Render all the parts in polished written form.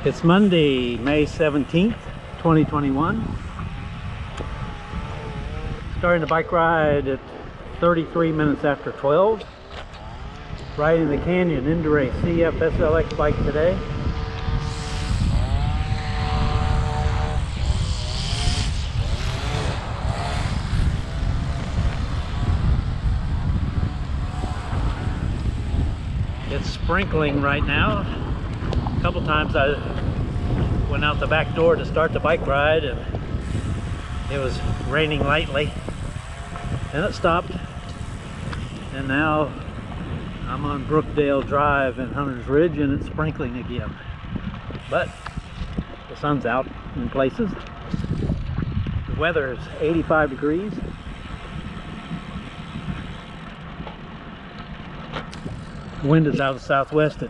It's Monday, May 17th, 2021. Starting the bike ride at 33 minutes after 12. Riding the Canyon Endurace CF SLX bike today. It's sprinkling right now. A couple times I went out the back door to start the bike ride and it was raining lightly. Then it stopped, and now I'm on Brookdale Drive in Hunter's Ridge and it's sprinkling again. But the sun's out in places. The weather is 85 degrees. The wind is out of southwest at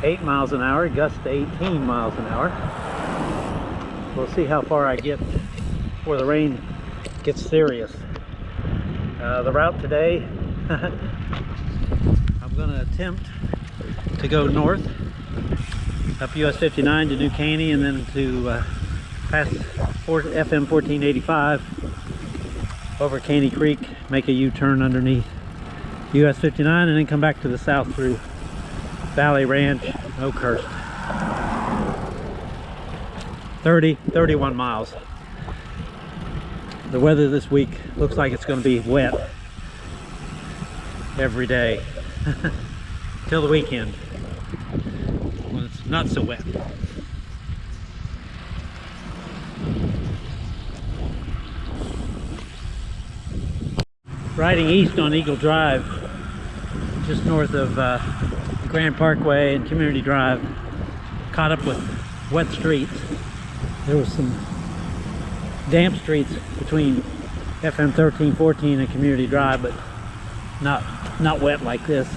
8 miles an hour, gusts to 18 miles an hour. We'll see how far I get before the rain gets serious. The route today, I'm going to attempt to go north up US 59 to New Caney and then to past FM1485 over Caney Creek, make a U-turn underneath US 59 and then come back to the south through Valley Ranch, Oakhurst. 31 miles. The weather this week looks like it's going to be wet every day till the weekend when it's not so wet. Riding east on Eagle Drive, just north of Grand Parkway and Community Drive, caught up with wet streets. There was some damp streets between FM1414 and Community Drive, but not wet like this.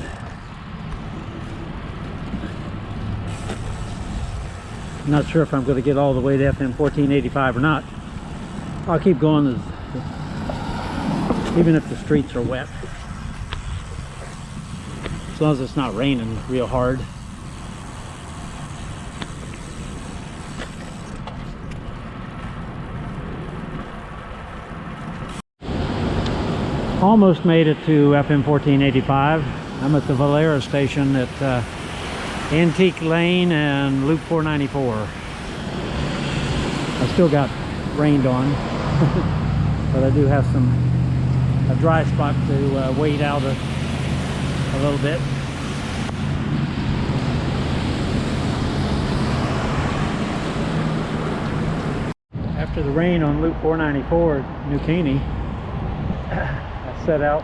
I'm not sure if I'm going to get all the way to FM1485 or not. I'll keep going even if the streets are wet, as long as it's not raining real hard. Almost made it to FM1485. I'm at the Valero station at Antique Lane and Loop 494. I still got rained on, but I do have a dry spot to wait out a little bit. After the rain on Loop 494 at New Caney, I set out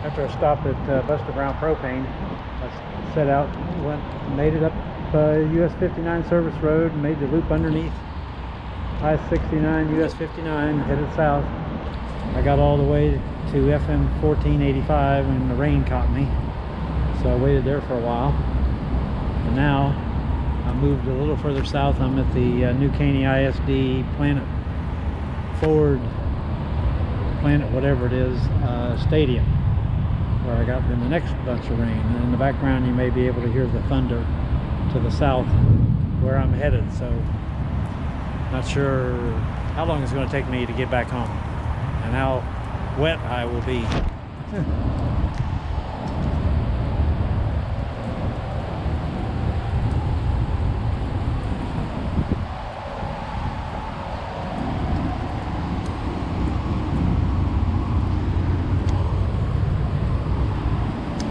after a stop at Buster Brown Propane. I set out, made it up US 59 Service Road, made the loop underneath I-69 US 59, headed south. I got all the way to FM 1485 and the rain caught me, so I waited there for a while. And now I moved a little further south. I'm at the New Caney ISD Planet whatever it is, stadium, where I got in the next bunch of rain. And in the background you may be able to hear the thunder to the south where I'm headed, so not sure how long it's going to take me to get back home and how wet I will be.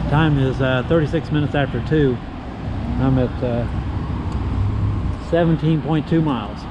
Time is 36 minutes after 2. I'm at 17.2 miles.